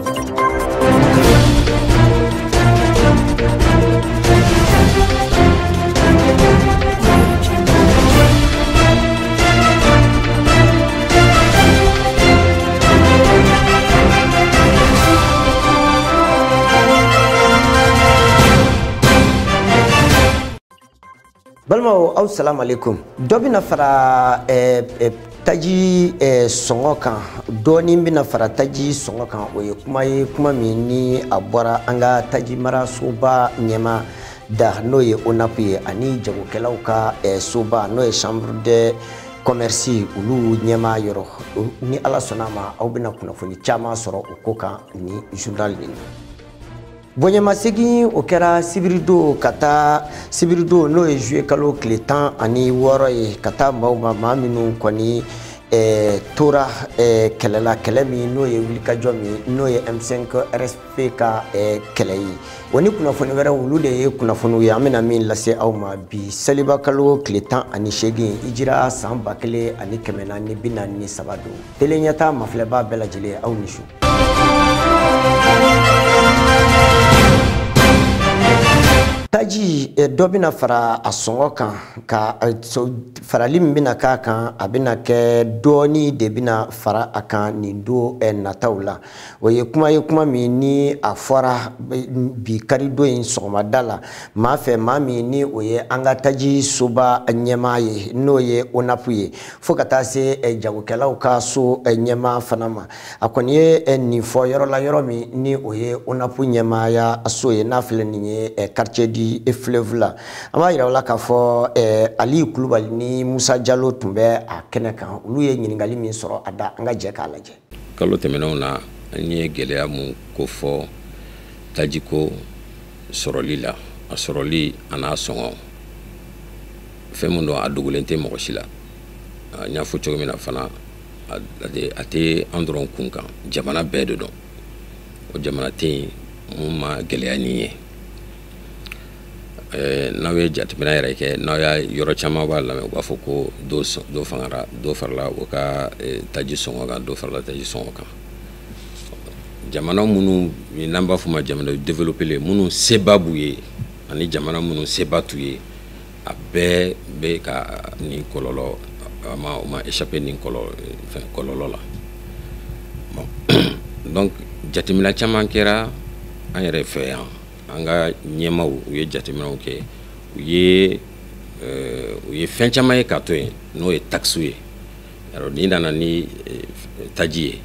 Balma assalamu alaikum dobina fara taji songo kan doni bina fara taji songo kan o ye kuma min ni abora anga taji mara soba nyema da no ye onapu ani jagokelaw ka soba no ye chambre de commerce ulu nyema yoro ni ala sonama aw bina kunafoni chama soro ko kan ni journal ni Bonyama segi o kɛra sibirido kata sibirido no ye joué kalo tile 10 ani 6 ye kata maa minnu kɔni tora kɛlɛla kɛlɛ min n'o ye wulikajɔ min n'o ye M5 RSP ka kɛlɛ ye o ni kunnafoni wɛrɛ olu de ye kunnafoniw ye an bɛna min lase aw ma bi saliba kalo tile 18 hijira san 1443 don tele ɲɛta mafilɛba bɛɛ lajɛlen aw ni su. Taji dɔ bɛna fara a sɔngɔ kan ka farali min bɛna k'a kan a bɛna kɛ dɔɔni de bɛna fara a kan nin don nataw la o ye kuma min ni a fɔra bi karidon in sɔgɔmada la maa fɛ maa min ni o ye an ka taji soba ɲɛmaa ye n'o ye ONAPU ye fo ka taa se jagokɛlaw ka so ɲɛmaa fana ma a kɔni ye nin fɔ yɔrɔ la yɔrɔ min ni o ye ONAPU ɲɛmaaya so ye n'a filɛ nin ye quartier e fleuve la an b'a yira la k'a fɔ Ali Kulubali ni Musa Jalo tun bɛ a kɛnɛ kan olu ye ɲininkali min sɔrɔ a da an ka jɛ k'a lajɛ. Kalo tɛmɛnenw na an ye gɛlɛya mun ko fɔ tajiko sɔrɔli la a sɔrɔli a n'a sɔngɔ fɛn mun don a dogolen tɛ mɔgɔ si la n y'a fɔ cogo min na fana a tɛ an dɔrɔn kun kan jamana bɛɛ de dɔn o jamana tɛ yen mun ma gɛlɛya nin ye. N'aw ye jateminɛ yɛrɛ kɛ n'aw y'a yɔrɔ caman b'a lamɛn u b'a fɔ ko dɔ fangara dɔ farala o ka taji sɔngɔ kan dɔ farala taji sɔngɔ kan jamana minnu n'an b'a fɔ ma jamana développé minnu seba b'u ye ani jamana minnu seba t'u ye a bɛɛ bɛ ka nin kɔlɔlɔ o ma échappé nin kɔlɔlɔ la bon donc jateminɛ caman kɛra an yɛrɛ fɛ yan an ka ɲɛmaw u ye jateminɛw kɛ u ye fɛn caman ye k'a to yen n'o ye taxe ye alors n'i nana ni taji ye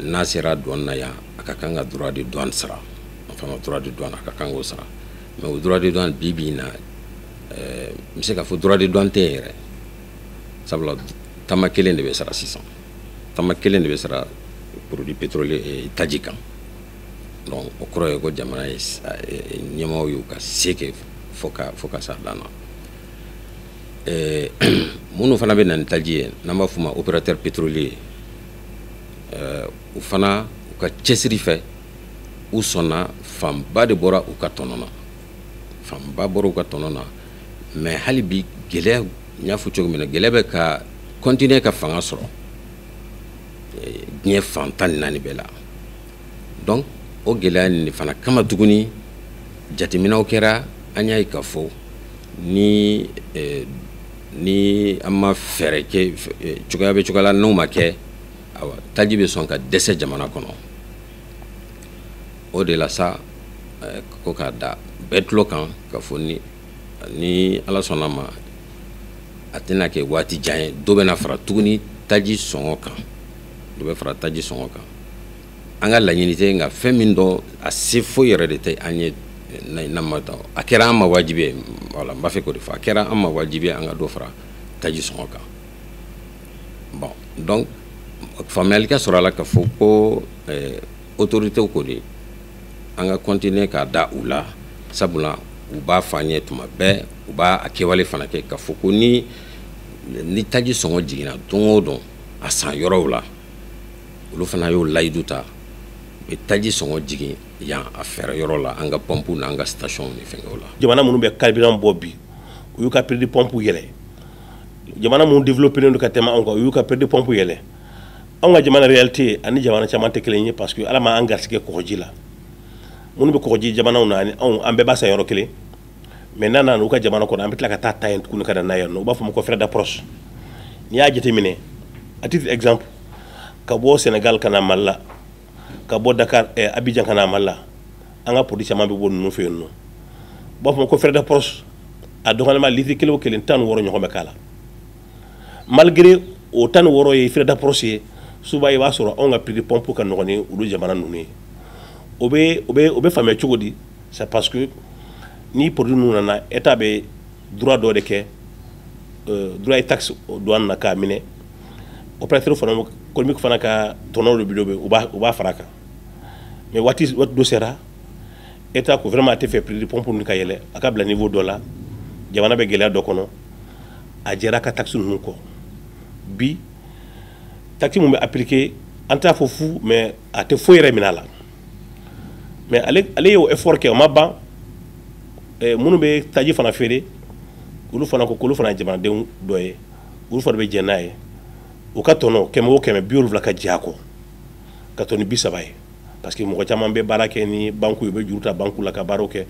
n'a sera douane na yan a ka kan ka droit de douane sara enfin droit de douane a ka kan k'o sara mais o droit de douane bi na n bɛ se k'a fɔ droit de douane tɛ yen yɛrɛ sabula tama kelen de bɛ sara sisan tama kelen de bɛ sara produit pétrolier taji kan. Donc o kɔrɔ ye ko jamana ye ɲɛmaaw y'u ka se kɛ fo ka s'a dan na minnu fana bɛ na ni taji ye n'an b'a fɔ o ma opérateur pétrolier u fana u ka cɛsiri fɛ u sɔnna fanba de bɔra u ka tɔnɔ na mais hali bi gɛlɛya n y'a fɔ cogo min na gɛlɛya bɛ ka continuer ka fanga sɔrɔ diɲɛ fan 14 bɛɛ la donc o gɛlɛya nin fana kama tuguni jateminɛw kɛra an y'a ye k'a fɔ ni an ma fɛɛrɛ kɛ cogoya bɛ cogoya la n'o ma kɛ taji bɛ sɔn ka dɛsɛ jamana kɔnɔ o de la sa ko k'a da bɛɛ tulo kan k'a fɔ ni ala sɔnna ma a tɛna kɛ waati jan ye dɔ bɛna fara tuguni taji sɔngɔ kan dɔ bɛ fara taji sɔngɔ kan an ka laɲini tɛ nka fɛn min dɔn a se foyi yɛrɛ de tɛ an ye a kɛra an ma wajibi ye voilà n b'a fɛ k'o de fɔ a kɛra an ma wajibi ye an ka dɔ fara taji sɔngɔ kan bon donc faamuyali ka sɔrɔ a la k'a fɔ ko autorités ko de an ka continuer k'a da u la sabula u b'a fɔ an ye tuma bɛɛ u b'a kɛwale fana kɛ k'a fɔ ko ni taji sɔngɔ jiginna don o don a san yɔrɔw la olu fana y'o layidu ta taji sɔngɔ jigin yan a fɛɛrɛ yɔrɔ la an ka pompe n'an ka station ni fɛngɛw la jamana minnu bɛ carburant bɔ bi u y'u ka prix de pompe yɛlɛ jamana minnu développé don ka tɛmɛ anw kan u y'u ka prix de pompe yɛlɛ an ka jamana réalité ani jamana caman tɛ kelen ye parce que ala ma an garisɛgɛ kɔgɔji la minnu bɛ kɔgɔji jamanaw na ani an bɛɛ b'a san yɔrɔ kelen mais n'a nana u ka jamana kɔnɔ an bɛ tila ka taa yen tuguni ka na n'a ye nɔ u b'a fɔ ma ko frais d'approche n'i y'a jateminɛ à titre exemple ka bɔ Sénégal ka na Mali la ka bɔ Dakar Abidjan ka na Mali la an ka produit caman bɛ bɔ ninnu fɛ yen nɔ u b'a fɔ ma ko frais d'approche a dɔgɔyalima litre kelen o kelen 16 ɲɔgɔn bɛ k'a la malgré o 16 ye frais d'approche ye souvent i b'a sɔrɔ anw ka prix de pompe ka nɔgɔn ni olu jamana ninnu ye o bɛ faamuya cogo di c'est parce que ni produit ninnu nana état bɛ droit dɔ de kɛ droit et taxe douane na k'a minɛ opérateur fana économique fana ka tɔnɔ dɔ bɛ u b'a fara a kan mais waati dɔ sera état ko vraiment a tɛ fɛ prix de pompe ninnu ka yɛlɛ a ka bila niveau dɔ la jamana bɛ gɛlɛya dɔ kɔnɔ a jɛra a ka taxe ninnu kɔ bi taxe mun bɛ appliquer an t'a fɔ fu mais a tɛ foyi yɛrɛ minɛ a la mais ale y'o effort kɛ o ma ban minnu bɛ taji fana feere olu fana ko k'olu fana ye jamanadenw dɔ ye olu fana bɛ jɛn n'a ye u ka tɔnɔ 100 o 100 70 ka jɛ a kɔ ka tɔni 30 ye parce que mɔgɔ caman bɛ baara kɛ ni banque ye u bɛ juru ta banque la ka baaraw kɛ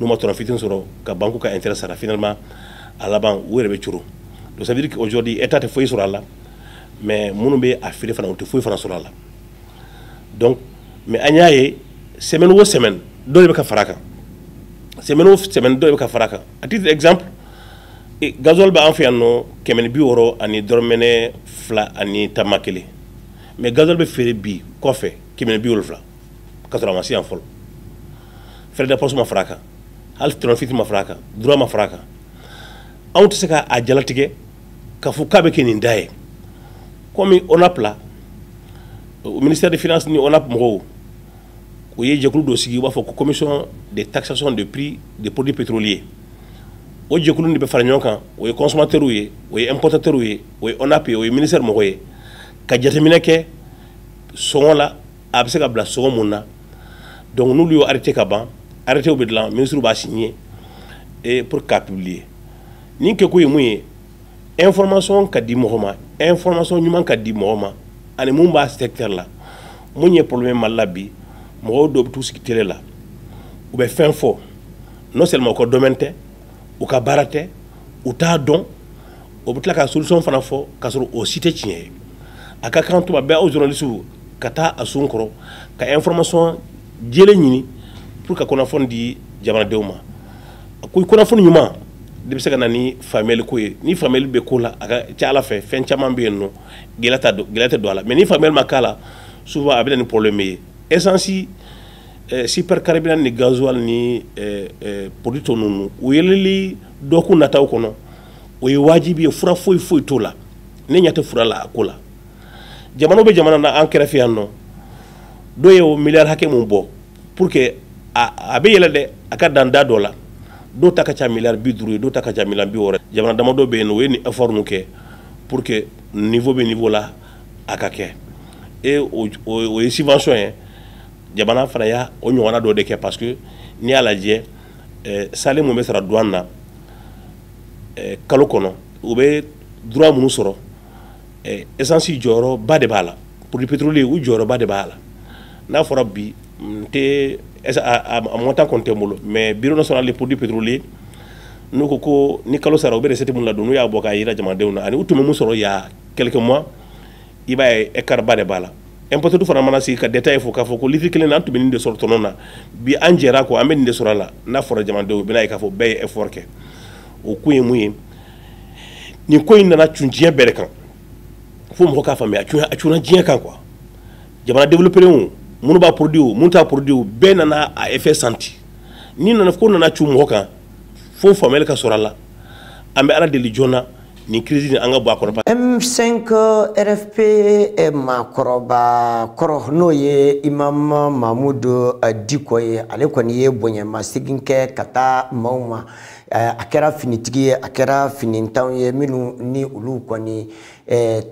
n'u ma tɔnɔ fitinin sɔrɔ ka banque ka intérêt sara finalement à laban u yɛrɛ bɛ curo donc ça veut dire qu'aujourd'hui état tɛ foyi sɔrɔ a la mais minnu bɛ a feere fana u tɛ foyi fana sɔrɔ a la donc mais an y'a ye semaine o semaine dɔ de bɛ ka fara a kan semaine o semaine dɔ de bɛ ka fara a kan à titre exemple gasoil bɛ an fɛ yan nɔ 160 ani dɔrɔmɛ 2 ani tama 1 mais gasoil bɛ feere bi kɔfɛ 170 ka sɔrɔ a ma se yan fɔlɔ frais d'approche ma fara a kan hali tɔnɔ fitinin ma fara a kan droit ma fara a kan anw tɛ se ka a jalatigɛ k'a fɔ k'a bɛ kɛ nin da ye comme ONAP la au ministère des finances ni ONAP mɔgɔw u ye jɛkulu dɔ sigi u b'a fɔ ko commission de taxation de prix des produits pétroliers o jɛkulu de bɛ fara ɲɔgɔn kan o ye consommateurs ye o ye importateurs ye o ye ONAP ye o ye ministère mɔgɔ ye ka jateminɛ kɛ sɔngɔ la a bɛ se ka bila sɔngɔ mun na donc n'olu y'o arrêté ka ban arrêté bɛ dilan ministre b'a signé et pour k'a publier ni kɛko ye mun ye information ka di mɔgɔ ma information ɲuman ka di mɔgɔ ma ani mun b'a secteur la mun ye problème Mali la bi mɔgɔw dɔw bɛ t'u sigi télé la u bɛ fɛn fɔ non seulement u ka domaine tɛ u ka baara tɛ u t'a dɔn o bɛ tila ka solution fana fɔ k'a sɔrɔ o si tɛ tiɲɛ ye a ka kan tuma bɛɛ aw journalistes ka taa a sun kɔrɔ ka information jɛlen ɲini pour ka kunnafoni di jamanadenw ma ko kunnafoni ɲuman de bɛ se ka na ni faamuyali ko ye ni faamuyali bɛ ko la a ka ca Ala fɛ fɛn caman bɛ yen nɔ gɛlɛya tɛ don a la mais ni faamuyali ma k'a la souvent a bɛ na ni problème ye essence super carburant ni gasoil ni produit tɔ ninnu u yɛlɛli dɔgɔkun nataw kɔnɔ o ye wajibi ye fura foyi t'o la ne ɲɛ tɛ fura la a ko la jamanaw bɛ jamana na an kɛrɛfɛ yan nɔ dɔw ye o miliyari hakɛ mun bɔ pour que a bɛ yɛlɛ dɛ a ka dan da dɔ la dɔw ta ka ca miliyari 50 ye dɔw ta ka ca miliyari 60 jamana damadɔ bɛ yen nɔ o ye nin effort ninnu kɛ pour que niveau bɛ niveau la a ka kɛ et o ye subvention ye jamana fana y'a o ɲɔgɔnna dɔ de kɛ parce que n'i y'a lajɛ sale mun bɛ sara douane na kalo kɔnɔ u bɛ droit minnu sɔrɔ essence jɔyɔrɔba de b'a la produit pétrolier u jɔyɔrɔba de b'a la n'a fɔra bi n tɛ a montant kɔni tɛ n bolo mais bureau national des produits pétroliers n'u ko ni kalo sara u bɛ recette mun ladon n'u y'a bɔ k'a yira jamanadenw na ani u tun bɛ mun sɔrɔ il y a quelques mois i b'a ye écart ba de b'a la importateur fana mana sigi ka détail fɔ k'a fɔ ko litre kelen na an tun bɛ nin de sɔrɔ tɔnɔ na bi an jɛra kɔ an bɛ nin de sɔrɔ a la n'a fɔra jamanadenw u bɛna ye k'a fɔ bɛɛ ye effort kɛ o kun ye mun ye nin ko in nana cun diɲɛ bɛɛ de kan fo mɔgɔ k'a faamuya a cunna diɲɛ kan quoi jamana développélenw minnu b'a produit o minnu t'a produit o bɛɛ nana a effet senti ni nana ko nana cun mɔgɔ kan fo faamuyali ka sɔrɔ a la an bɛ ala deli joona ni crise ni an ka bɔ a kɔrɔ. M5 RFP maakɔrɔba kɔrɔ n'o ye Imam Mamudu Diko ye ale kɔni ye bonyamasegin kɛ ka taa maaw ma a kɛra finitigi ye a kɛra finintanw ye minnu ni olu kɔni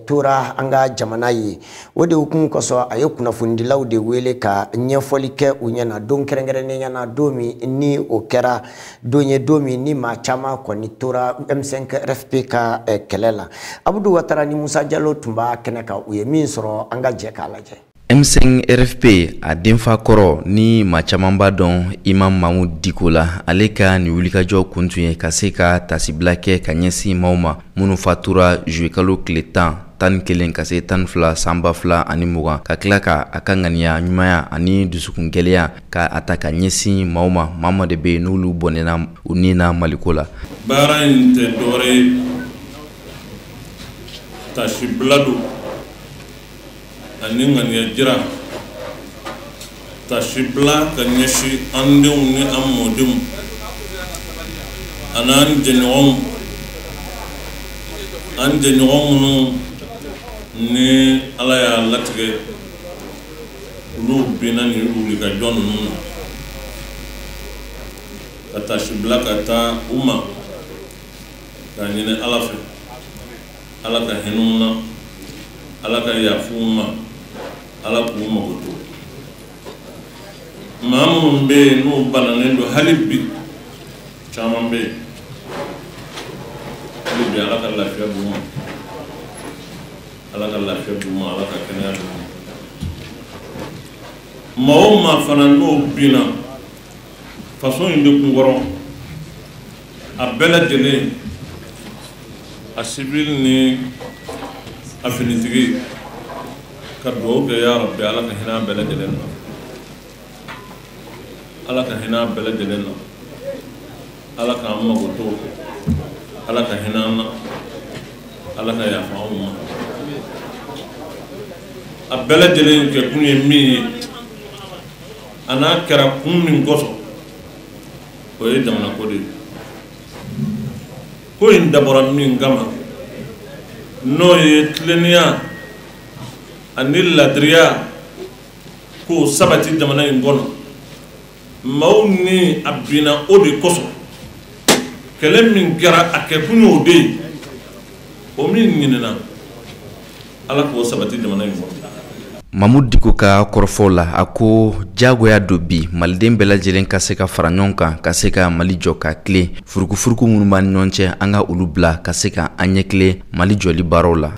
tora an ka jamana ye o de hukumu kɔsɔn a ye kunnafonidilaw de wele ka ɲɛfɔli kɛ u ɲɛna don kɛrɛnkɛrɛnnen ɲɛna don min ni o kɛra don ye don min ni maa caman kɔni tora M5 RFP ka kɛlɛ la Abudu Watara ni Musa Jalo tun b'a kɛnɛ kan u ye min sɔrɔ an ka jɛ k'a lajɛ. M5 RFP a denfa kɔrɔ ni maa caman b'a dɔn Imam Mahmud Diko la ale ka ni wulikajɔ kun tun ye ka se ka tasibila kɛ ka ɲɛsin maaw ma minnu fatura juillet kalo tile 11 ka se 12 san 2020 ka tila ka a ka ŋaniya ɲumanya ani dusukun gɛlɛya ka a ta ka ɲɛsin maaw ma maa ma de bɛ yen n'olu bɔnɛna u ni na Maliko la. Baara in tɛ dɔwɛrɛ ye tasibila don ani ŋaniya jira tasibila ka ɲɛsin an denw ni an mɔdenw ani an jɛɲɔgɔn minnu ni Ala y'a latigɛ olu binna ni wulikajɔ ninnu na ka tasibila ka taa u ma ka ɲini Ala fɛ Ala ka hinɛ u na Ala ka yafa u ma Ala k'u mago to maa minnu bɛ yen n'u bananen don hali bi caman bɛ yen hali bi Ala ka lafiya d'u ma Ala ka lafiya d'u ma Ala ka kɛnɛya d'u ma maa o maa fana n'o binna faso in bɛ kun kɔrɔ a bɛɛ lajɛlen a civil ni a finitigi ka dugawu kɛ ya Rabbi Ala ka hinɛ a bɛɛ lajɛlen na Ala ka hinɛ a bɛɛ lajɛlen na Ala k'an mago to Ala ka hinɛ an na Ala ka yafa anw ma a bɛɛ lajɛlen kɛ kun ye min ye a n'a kɛra kun min kɔsɔn o ye jamana ko de ye ko in dabɔra min kama n'o ye tilennenya ani ladiriya k'o sabati jamana in kɔnɔ maaw ni a binna o de kosɔn kɛlɛ min kɛra a kɛ kun y'o de ye o min ɲinina Ala k'o sabati jamana in kɔnɔ. Mahmud Diko ka kɔrɔfɔ la a ko jagoya do bi maliden bɛɛ lajɛlen ka se ka fara ɲɔgɔn kan ka se ka Mali jɔ ka tilen furukufuruku minnu b'an ni ɲɔgɔn cɛ an ka olu bila ka se ka an ɲɛkilen Mali jɔli baaraw la.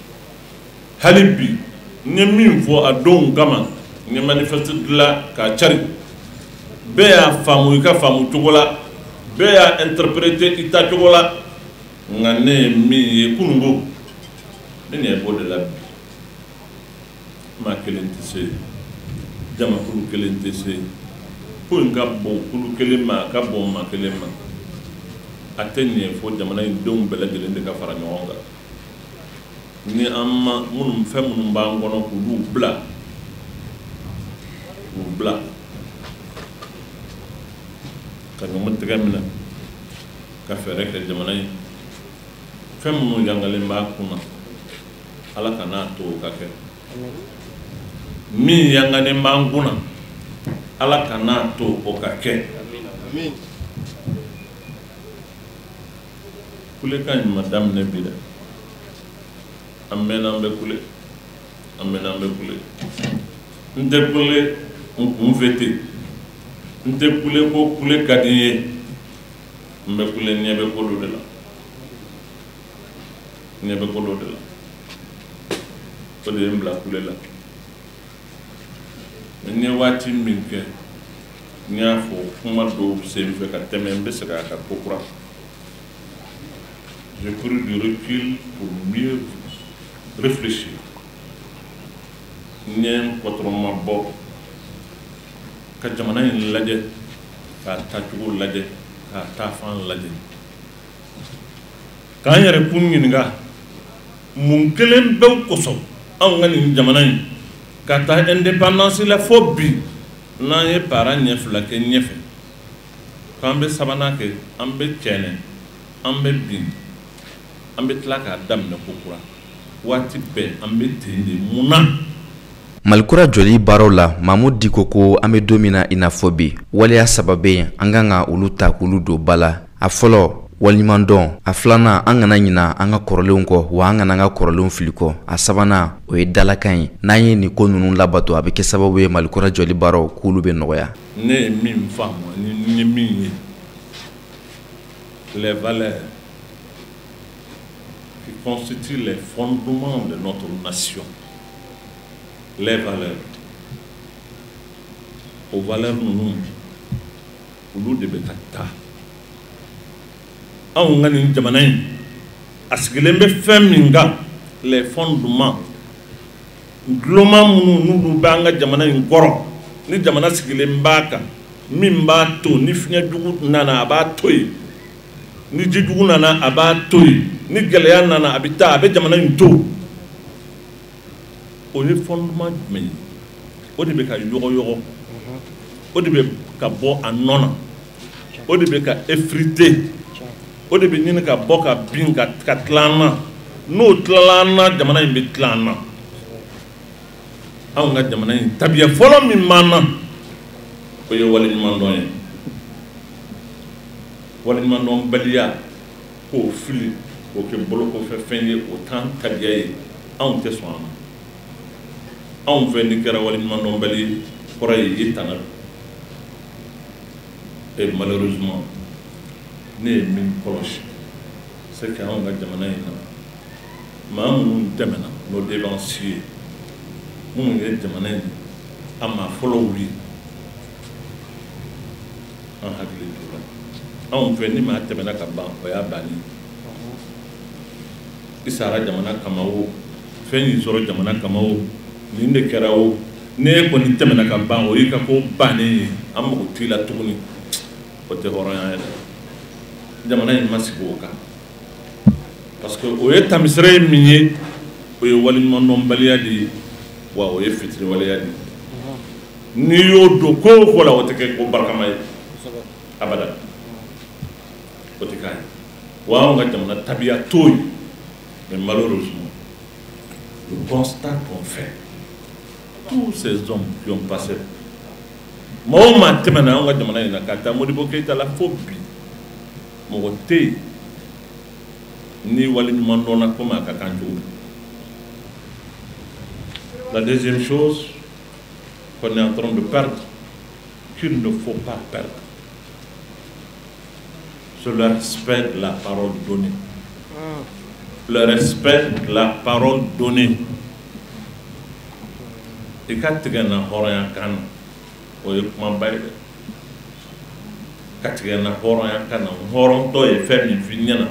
Hali bi n ye min fɔ a donw kama n ye manifeste dilan k'a cari bɛɛ y'a faamu i ka faamu cogo la bɛɛ y'a interpréter i ta cogo la nka ne ye min ye kunungo ne ɲɛ b'o de la bi maa kelen tɛ se jamakulu kelen tɛ se ko in ka bon kulu kelen ma a ka bon maa kelen ma a tɛ ɲɛ fo jamana in denw bɛɛ lajɛlen de ka fara ɲɔgɔn kan ni an ma minnu fɛn minnu b'an kɔnɔ k'olu bila ka ɲɔgɔn tɛgɛ minɛ ka fɛɛrɛ kɛ jamana in fɛn minnu yangalen b'a kunna Ala kan'a to o ka kɛ min yanganen b'an kunna Ala kan'a to o ka kɛ kulekan in ma daminɛ bi dɛ an mɛnna an bɛ kule n tɛ kule n kun fɛ ten n tɛ kule ko kule ka di n ye n bɛ kule ɲɛ bɛ ko dɔ de la o de ye n bila kule la n ye waati min kɛ n y'a fɔ kuma dɔw senfɛ ka tɛmɛ n bɛ segin a kan ko kura j'ai pris du recul pour mieux réfléchir n ye n kɔtɔrɔma bɔ ka jamana in lajɛ k'a taacogo lajɛ k'a taafan lajɛ k'an yɛrɛ kun ɲininka mun kelen bɛɛ kosɔn anw ka nin jamana in ka taa indépendance la fo bi n'an ye para ɲɛ fila kɛ ɲɛfɛ k'an bɛ sabanan kɛ an bɛ cɛnɛ an bɛ bin an bɛ tila k'a daminɛ ko kura waati bɛɛ an bɛ ten de mun na. Malikura jɔli baaraw la Mahmud Diko ko an bɛ don min na i n'a fɔ bi waleya saba bɛ yen an kan ka olu ta k'olu don ba la a fɔlɔ waliɲuman dɔn. A filanan an kana ɲina an ka kɔrɔlenw kɔ wa an kana an ka kɔrɔlenw fili kɔ. A sabanan o ye dalakan ye. N'an ye nin ko ninnu labato a bɛ kɛ sababu ye Mali kura jɔli baaraw k'olu bɛ nɔgɔya. Ne ye min faamu ni ye min ye les valeurs qui constituent les fondements de notre nation, les valeurs, aux valeurs nous, olu de bɛ ka taa. Anw ka nin jamana in a sigilen bɛ fɛn min kan, les fondements, gulonma minnu n'olu bɛ an ka jamana in kɔrɔ, ni jamana sigilen b'a kan, min b'a to ni fiɲɛ jugu nana a b'a to yen, ni ji jugu nana a b'a to yen, ni gɛlɛya nana a bɛ taa a bɛ jamana in to. O ye fondement jumɛn ye? O de bɛ ka yɔgɔyɔgɔ, o de bɛ ka bɔ a nɔ na, o de bɛ ka effriter, o de bɛ ɲini ka bɔ ka bin ka tila an na. N'o tilala an na jamana in bɛ tila an na. Anw ka jamana in tabiya fɔlɔ min b'an na o ye waleɲumandɔn ye. Waleɲumandɔnbaliya k'o fili k'o kɛ bolokɔfɛ fɛn ye o t'an tabiya ye, anw tɛ sɔn a ma. Anw fɛ ni kɛra waleɲumandɔnbali kɔrɔ ye i tana don. Et malheureusement ne ye min kɔlɔsi c'est que anw ka jamana in na maa minnu tɛmɛna nos dévanciers minnu ye jamana in a maa fɔlɔ wuli an hakili t'o la. Anw fɛ ni maa tɛmɛna ka ban o y'a bannen. I sara jamana kama o fɛn y'i sɔrɔ jamana kama o nin de kɛra o n'e kɔni tɛmɛna ka ban o y'i ka ko bannen ye an mago t'i la tuguni. O tɛ hɔrɔnya ye dɛ. Jamana in ma sigi o kan parce que o ye tamisira ye min ye o ye waleɲumandɔnbaliya de ye wa o ye fitiriwaleya de ye. N'i y'o don ko o ko la o tɛ kɛ ko barakama ye abada, o tɛ k'a ye. Wa anw ka jamana tabiya t'o ye. Mais malheureusement le constat qu'on fait, tous ces hommes qui ont passé mɔgɔ maa tɛmɛna anw ka jamana in na ka taa Modibo Keyita la fo bi mɔgɔ tɛ yen ni waleɲumandɔnna komi a ka kan cogo min. La deuxième chose qu'on est en train de perdre, qu'il ne faut pas perdre, c'est le respect de la parole donnée. Le respect de la parole donnée. I ka tigɛ na hɔrɔnya kan na o ye kumaba ye dɛ. Ka tigɛ na hɔrɔnya kan na hɔrɔntɔ ye fɛn min f'i ɲɛna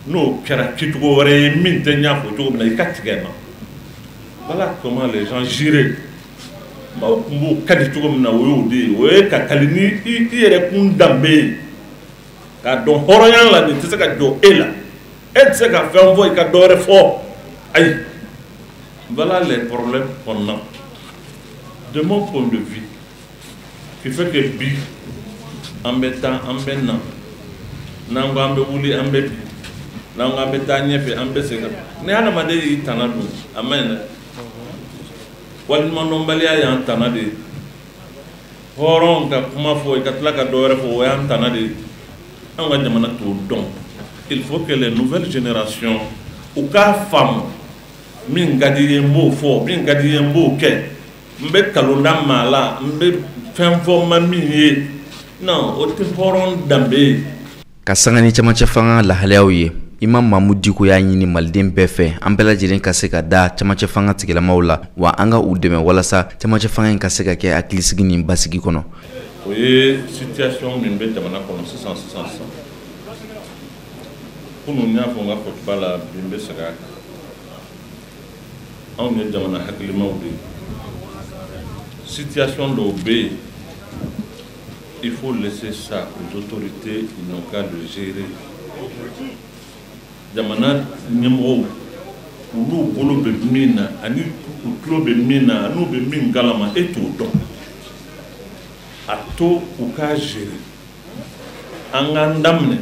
n'o kɛra kɛcogo wɛrɛ ye min tɛ ɲ'a fɔ cogo min na i ka tigɛ na. Voilà comment les gens giraient. Maaw kun b'o kadi cogo min na o y'o de ye, o ye ka kali ni i yɛrɛ kun danbe ye k'a dɔn hɔrɔnya la nin tɛ se ka jɔ e la, e tɛ se ka fɛn fɔ i ka dɔ wɛrɛ fɔ ayi. Voilà les problèmes qu'on a. De mon point de vue, qui fait que bi an bɛ taa an bɛ na n'an ko an bɛ wuli an bɛ bi n'an ko an bɛ taa ɲɛfɛ an bɛ segin ni adamaden y'i tana dun a ma ɲi dɛ. Waleɲumandɔnbaliya y'an tana de ye. Hɔrɔn ka kuma fɔ i ka tila ka dɔ wɛrɛ fɔ o y'an tana de ye. An ka jamana t'o dɔn. Il faut que les nouvelles générations u k'a faamu min ka di ye n b'o fɔ min ka di ye n b'o kɛ. N bɛ kalon da maa la n bɛ fɛn fɔ ma min ye non o tɛ hɔrɔn danbe ye. Ka sanga ni cɛmancɛ fanga lahalayaw ye Imam Mahamudu Diko y'a ɲini maliden bɛɛ fɛ an bɛɛ lajɛlen ka se ka da cɛmancɛ fanga tigilamaw la wa an ka u dɛmɛ walasa cɛmancɛ fanga in ka se ka kɛ hakilisigi ni basigi kɔnɔ. O ye situation min bɛ jamana kɔnɔ sisan kunun n y'a fɔ n ka fɔtuba la bi n bɛ segin a kan. Anw ye jamana hakilimaw de ye. Situation dɔw bɛ yen il faut laisser ça aux autorités, ils n'ont qu'à le gérer. Jamana ɲɛmɔgɔw olu bolo bɛ min na ani u tulo bɛ min na ani u bɛ min kalama e t'o dɔn. A to u k'a gérer. An k'an daminɛ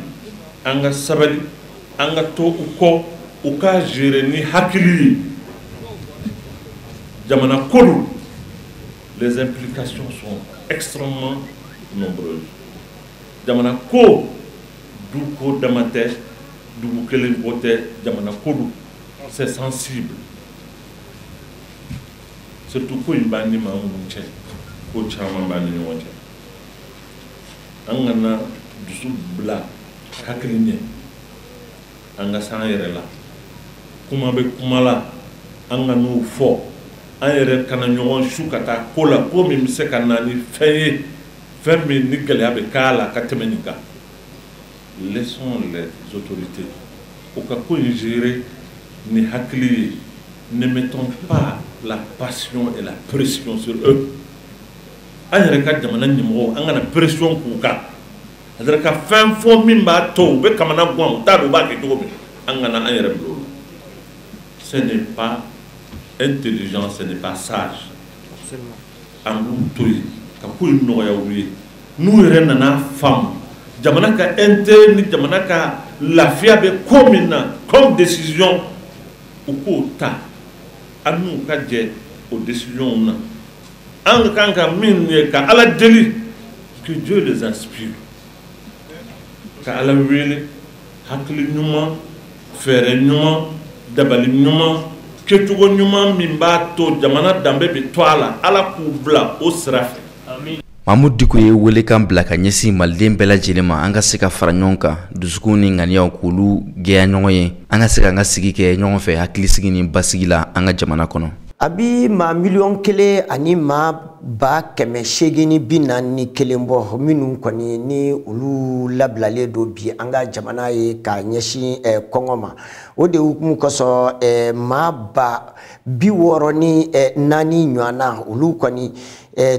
an ka sabali an ka to u kɔ u k'a gérer ni hakili ye. Jamana ko don. Les implications sont extrêmement nombreuses. Jamana ko du ko dama tɛ dugu kelen ko tɛ jamana ko don c'est sensible surtout ko in b'an ni maa minnu cɛ ko caman b'an ni ɲɔgɔn cɛ an kana dusu bila hakili ɲɛ an ka s'an yɛrɛ la kuma bɛ kuma la an ka n'o fɔ an yɛrɛ kana ɲɔgɔn su ka taa ko la ko min bɛ se ka na ni fɛn ye fɛn min ni gɛlɛya bɛ k'a la ka tɛmɛ nin kan laissons les autorités au ka ko in gérer ni hakili ye ne mettons pas la passion et la pression sur eux an yɛrɛ ka jamana ɲɛmɔgɔw an kana pression k'u kan c'est-à-dire ka fɛn fɔ min b'a to u bɛ kamana gan u t'a dɔn u b'a kɛ cogo min an kana an yɛrɛ bila o la ce n'est pas intelligent, ce n'est pas sage. An b'u to yen ka ko in nɔgɔya u ye n'u yɛrɛ nana faamu jamana ka intérêt ni jamana ka lafiya bɛ ko min na comme décision u k'o ta an n'u ka jɛ o décision na an ka kan ka min ye ka Ala deli que Dieu les inspire ka Ala wele hakili ɲuman fɛɛrɛ ɲuman dabali ɲuman kɛcogo ɲuman min b'a to jamana danbe bɛ to a la Ala k'u bila o sira fɛ. Mamadou Diko ye welekan bila ka ɲɛsin maliden bɛɛ lajɛlen ma an ka se ka fara ɲɔgɔn kan dusukun ni ŋaniyaw k'olu gɛya ɲɔgɔn ye an ka se ka an ka sigi kɛ ɲɔgɔn fɛ hakilisigi ni basigi la an ka jamana kɔnɔ. A bi maa 1,000,000 ani maa 841 bɔ minnu kɔni ni olu labilalen don bi an ka jamana ye ka ɲɛsin kɔngɔ ma o de hukumu kosɔn maa 64 ɲɔgɔnna olu kɔni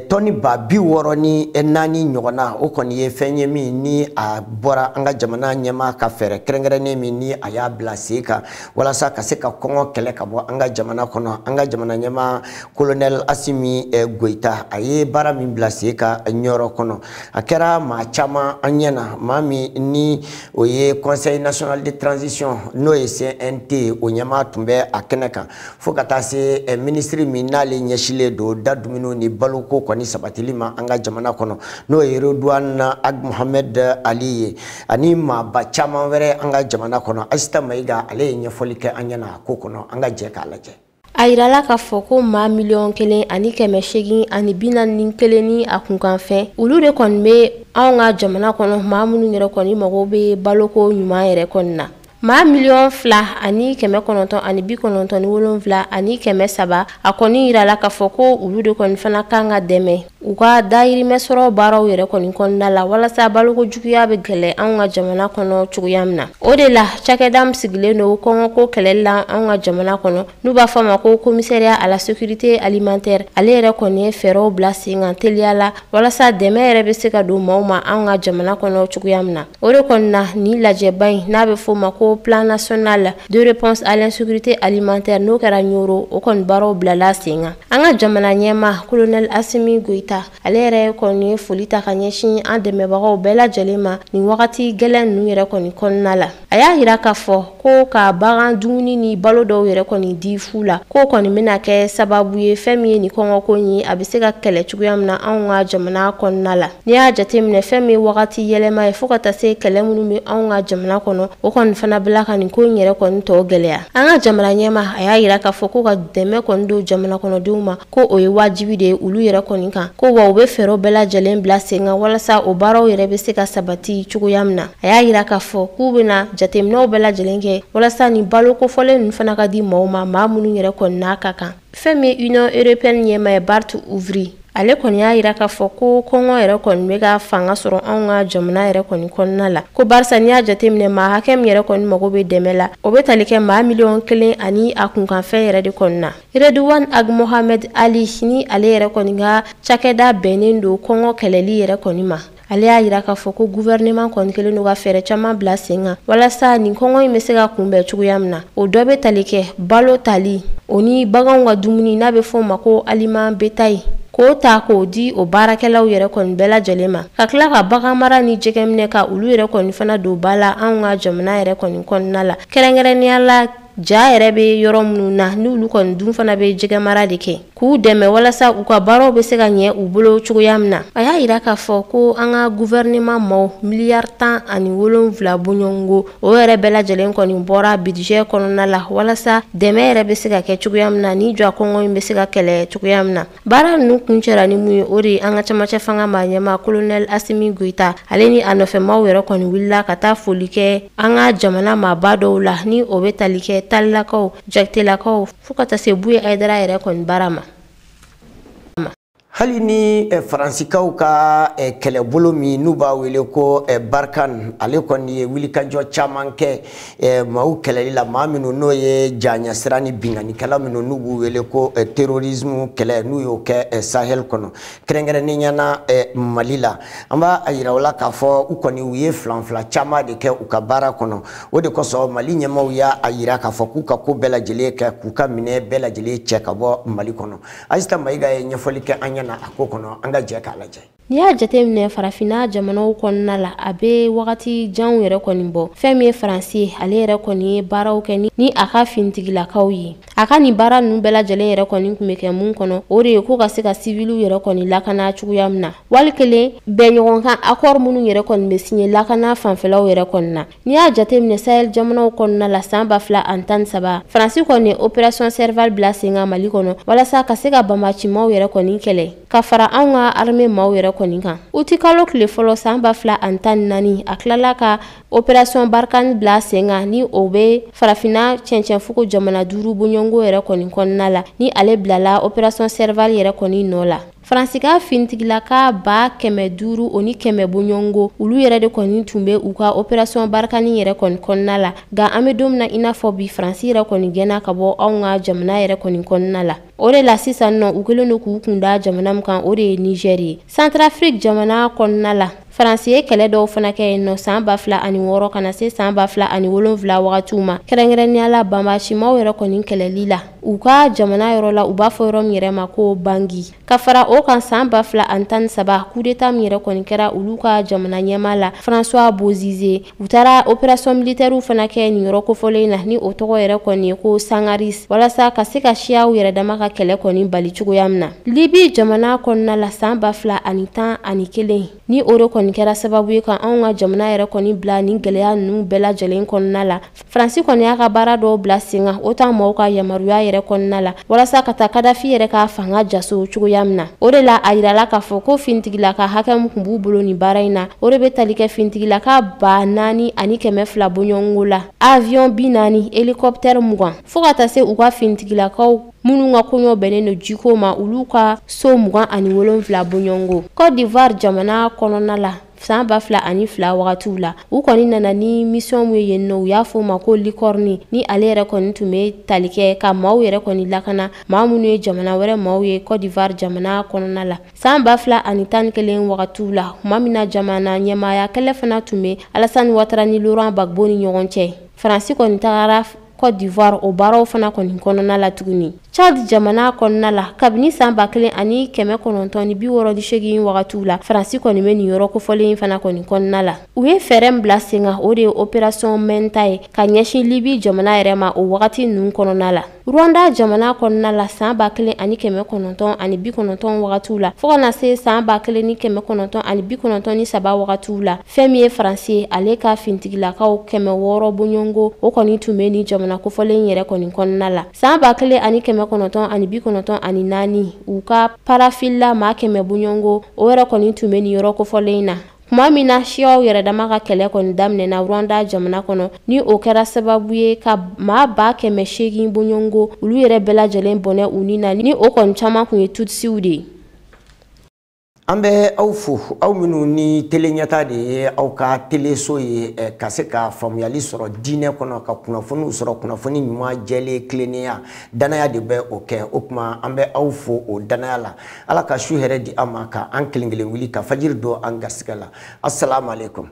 tɔni 64 ɲɔgɔnna o kɔni ye fɛn ye min ni a bɔra an ka jamana ɲɛmaa ka fɛɛrɛ kɛrɛnkɛrɛnnen min ni a y'a bila sen kan walasa ka se ka kɔngɔ kɛlɛ ka bɔ an ka jamana kɔnɔ an ka jamana ɲɛmaa colonel Asimi Goita a ye baara min bila sen kan ɲɔrɔ kɔnɔ a kɛra maa caman an ɲɛna maa min ni o ye conseil national de transition n'o ye CNT o ɲɛmaa tun bɛ a kɛnɛ kan fo ka taa se ministre min n'ale ɲɛsilen don da dumuni ni balo ko kɔni sabatili ma an ka jamana kɔnɔ n'o ye Redouane Ag Mohamed Ali ye ani maaba caman wɛrɛ an ka jamana kɔnɔ Asita Mayiga ale ye ɲɛfɔli kɛ an ɲɛna ko kɔnɔ an ka jɛ k'a lajɛ. A yirala k'a fɔ ko maa 1,000,000 ani 841 ni a kunkanfɛn olu de kɔni bɛ anw ka jamana kɔnɔ maa minnu yɛrɛ kɔni mago bɛ baloko ɲuman yɛrɛ kɔni na. Maa 2,000,000 ani 997 ani 300 a kɔni yirala k'a fɔ ko olu de kɔni fana kan ka dɛmɛ u ka dayirimɛ sɔrɔ baaraw yɛrɛ kɔni kɔnɔna la walasa baloko juguya bɛ gɛlɛ anw ka jamana kɔnɔ cogoya min na. O de la cakɛda min sigilen don kɔngɔko kɛlɛli la anw ka jamana kɔnɔ n'u b'a fɔ a ma ko commissariat à la sécurité alimentaire ale yɛrɛ kɔni ye fɛɛrɛw bila sen kan teliya la walasa dɛmɛ yɛrɛ bɛ se ka don maaw ma anw ka jamana kɔnɔ cogoya min na. O de kɔni na ni lajɛba in n'a bɛ fɔ o ma ko plan national de réponse à l'insécurité alimentaire n'o kɛra ɲoro o kɔni baaraw bilala sen kan. An ka jamana ɲɛmaa colonel Asimi Goita ale yɛrɛ kɔni ye foli ta ka ɲɛsin an dɛmɛbagaw bɛɛ lajɛlen ma nin wagati gɛlɛn ninnu yɛrɛ kɔni kɔnɔna la. A y'a yira k'a fɔ ko ka bagan dumuni ni balo dɔw yɛrɛ kɔni di fu la ko kɔni bɛna kɛ sababu ye fɛn min ye nin kɔngɔko ye a bɛ se ka kɛlɛ cogoya min na anw ka jamana kɔnɔna la. N'i y'a jateminɛ fɛn min ye wagati yɛlɛma ye fo ka taa se kɛlɛ minnu bɛ anw ka jamana kɔnɔ o kɔni fana bila ka nin ko in yɛrɛ kɔni tɔ gɛlɛya. An ka jamana ɲɛmaa a y'a yira k'a fɔ ko ka dɛmɛ kɔni don jamana kɔnɔdenw ma ko o ye wajibi de ye olu yɛrɛ kɔni kan ko wa u bɛ fɛɛrɛw bɛɛ lajɛlen bila sen kan walasa o baaraw yɛrɛ bɛ se ka sabati cogoya min na. A y'a yira k'a fɔ k'u bɛna jateminɛw bɛɛ lajɛlen kɛ walasa nin balo kofɔlen ninnu fana ka di maaw ma maa minnu yɛrɛ kɔni n'a ka kan. Fɛn min ye Union Européenne ɲɛmaa ye Bart Ouvry ale kɔni y'a yira k'a fɔ ko kɔngɔ yɛrɛ kɔni bɛ ka fanga sɔrɔ anw ka jamana yɛrɛ kɔni kɔnɔna la ko barisa n'i y'a jateminɛ maa hakɛ min yɛrɛ kɔni mago bɛ dɛmɛ la o bɛ tali kɛ maa 1,000,000 ani a kunkanfɛn yɛrɛ de kɔni na. Redouane Ag Mohamed Ali ni ale yɛrɛ kɔni ka cakɛda bɛnnen don kɔngɔ kɛlɛli yɛrɛ kɔni ma. Ale y'a yira k'a fɔ ko gouvernement kɔni kelen don ka fɛɛrɛ caman bila sen kan walasa nin kɔngɔ in bɛ se ka kunbɛn cogoya min na. O dɔ bɛ tali kɛ balo tali o ni baganw ka dumuni n'a bɛ fɔ o ma ko aliment bétail k'o ta k'o di o baarakɛlaw yɛrɛ kɔni bɛɛ lajɛlen ma ka tila ka bagan mara ni jɛgɛminɛ ka olu yɛrɛ kɔni fana don ba la anw ka jamana yɛrɛ kɔni kɔnɔna la kɛrɛnkɛrɛnnenya la ja yɛrɛ bɛ yɔrɔ minnu na n'olu kɔni dun fana bɛ jɛgɛ mara de kɛ k'u dɛmɛ walasa u ka baaraw bɛ se ka ɲɛ u bolo cogoya min na. A y'a yira k'a fɔ ko an ka gouvernement maaw miliyari 17 bɔɲɔgɔnko o yɛrɛ bɛɛ lajɛlen kɔni bɔra budget kɔnɔna la walasa dɛmɛ yɛrɛ bɛ se ka kɛ cogoya min na ni jɔ kɔngɔ in bɛ se ka kɛlɛ cogoya min na. Baara ninnu kuncɛra ni mun ye o de an ka camancɛ fanga ma ɲɛma Colonel Assimi Goïta ale ni a nɔfɛmaw yɛrɛ kɔni wulila ka taa foli kɛ an ka jamana maaba dɔw la ni o bɛ tali kɛ talilakaw jakitelakaw fo ka taa se Buye Aïdara yɛrɛ kɔni baara ma. Hali ni Faransikaw ka kɛlɛbolo min n'u b'a wele ko Barkhane ale kɔni ye wulikajɔ caman kɛ maaw kɛlɛli la maa minnu n'o ye jaɲasira ni binganikɛla minnu n'u b'u wele ko terrorisme kɛlɛ n'u y'o kɛ Sahel kɔnɔ kɛrɛnkɛrɛnnenya na Mali la an b'a yira o la k'a fɔ u kɔni u ye filanfila caman de kɛ u ka baara kɔnɔ o de kosɔn Mali ɲɛmaaw y'a yira k'a fɔ k'u ka ko bɛɛ lajɛlen kɛ k'u ka minɛ bɛɛ lajɛlen cɛ ka bɔ Mali kɔnɔ. Ayisata Mayiga ye ɲɛfɔli kɛ an ɲɛna a ko kɔnɔ an ka jɛ k'a lajɛ. Ni y'a jateminɛ farafinna jamanaw kɔnɔna la a bɛ wagati janw yɛrɛ kɔni bɔ fɛn min ye Faransi ale yɛrɛ kɔni ye baaraw kɛ ni a ka finitigilakaw ye a ka nin baara ninnu bɛɛ lajɛlen yɛrɛ kɔni tun bɛ kɛ mun kɔnɔ o de ye ko ka se ka civiliw yɛrɛ kɔni lakana cogoya min na wali kelen bɛnɲɔgɔnkan accord minnu yɛrɛ kɔni bɛ signé lakana fanfɛlaw yɛrɛ kɔni na. Ni y'a jateminɛ Sahel jamanaw kɔnɔna la san 2013 Faransi kɔni opération Serval bila sen kan Mali kɔnɔ walasa ka se ka banbacimaw yɛrɛ kɔni kɛlɛ ka fara anw ka armée maaw yɛrɛ kɔni kan. Uti kalo tile fɔlɔ san 2014 a tilala ka opération Barkhane bila sen kan ni o bɛ farafinna cɛncɛnfuko jamana 5 bɔɲɔgɔnko yɛrɛ kɔni kɔnɔna la ni ale bilala opération Serval yɛrɛ kɔni nɔ la. Faransika finitigilaka 500 o ni 100 bɔɲɔgɔnko olu yɛrɛ de kɔni tun bɛ u ka opération Barkhane yɛrɛ kɔni kɔnɔna la nka an bɛ don min na i n'a fɔ bi Faransi yɛrɛ kɔni gɛnna ka bɔ anw ka jamana yɛrɛ kɔni kɔnɔna la. O de la sisan nɔ u kɛlen don k'u kun da jamana min kan o de ye Niger ye. Centrafrique jamana kɔnɔna la Faransi ye kɛlɛ dɔw fana kɛ yen nɔ san 2006 kana se san 2007 wagatiw ma kɛrɛnkɛrɛnnenya la banbacimaw yɛrɛ kɔni kɛlɛli la u ka jamana yɔrɔ la u b'a fɔ yɔrɔ min yɛrɛ ma ko Bangui ka fara o kan san 2013 coup d'état min yɛrɛ kɔni kɛra olu ka jamana ɲɛmaa la François Bozize u taara opération militaire fana kɛ nin yɔrɔ kofɔlen na ni o tɔgɔ yɛrɛ kɔni ye ko Sangaris walasa ka se ka siyaw yɛrɛ dama ka kɛlɛ kɔni bali cogoya min na. Libi jamana kɔnɔna la san 2011 ni o de kɔni kɛra sababu ye ka anw ka jamana yɛrɛ kɔni bila ni gɛlɛya ninnu bɛɛ lajɛlen kɔnɔna la. Faransi kɔni y'a ka baara dɔw bila sen kan o t'an maaw ka yamaruya yɛrɛ kɔnɔna la walasa ka taa Kadafi yɛrɛ ka fanga jaso cogoya min na. O de la a yirala k'a fɔ ko finitigilaka hakɛ min tun b'u bolo nin baara in na o de bɛ tali kɛ finitigilaka 4200 bɔɲɔgɔnko la avion 40 hélicoptère 20 fo ka taa se u ka finitigilakaw minnu ka kɔɲɔ bɛnnen don jiko ma olu ka so 27 bɔɲɔgɔnko. Côte d'Ivoire jamana kɔnɔna la san 2002 wagatiw la u kɔni nana ni mission mun ye yen nɔ u y'a fɔ ma ko licorne ni ale yɛrɛ kɔni tun bɛ tali kɛ ka maaw yɛrɛ kɔni lakana maa minnu ye jamana wɛrɛ maaw ye Côte d'Ivoire jamana kɔnɔna la san 2011 wagatiw la tuma min na jamana ɲɛmaaya kɛlɛ fana tun bɛ Alassane Ouattara ni Laurent Gbagbo ni ɲɔgɔn cɛ. Faransi kɔni tagara Côte d'Ivoire o baaraw fana kɔni kɔnɔna la tuguni. Chad jamana kɔnɔna la kabini san 1968 wagatiw la Faransi kɔni bɛ nin yɔrɔ kofɔlen fana kɔni kɔnɔna la. U ye fɛɛrɛ min bila sen kan o de ye opération Menta ye ka ɲɛsin Libi jamana yɛrɛ ma o wagati ninnu kɔnɔna la. Rwanda jamana kɔnɔna la san 1990 wagatiw la fo kana se san 1993 wagatiw la fɛn min ye Faransi ye ale ka finitigilakaw 600 bɔɲɔgɔnko o kɔni tun bɛ ni jamana kofɔlen yɛrɛ kɔni kɔnɔna la. San 1994 u ka parafila maa 100 bɔɲɔgɔnko o yɛrɛ kɔni tun bɛ ni yɔrɔ kofɔlen na. Kuma min na siyaw yɛrɛ dama ka kɛlɛ kɔni daminɛna Rwanda jamana kɔnɔ ni o kɛra sababu ye ka maa 800 bɔɲɔgɔnko olu yɛrɛ bɛɛ lajɛlen bɔnɛ u ni na ni o kɔni caman kun ye Tutsiw de ye. An bɛ aw fo aw minnu ni tele ɲɛta de ye aw ka teleso ye ka se ka faamuyali sɔrɔ diinɛ kɔnɔ ka kunnafoniw sɔrɔ kunnafoni ɲuman jɛlen tilennenya danaya de bɛ o kɛ o kuma an bɛ aw fo o danaya la Ala ka su hɛrɛ di an ma ka an kelen kelen wuli ka fajiri don an garisɛgɛ la assalamu alaikum.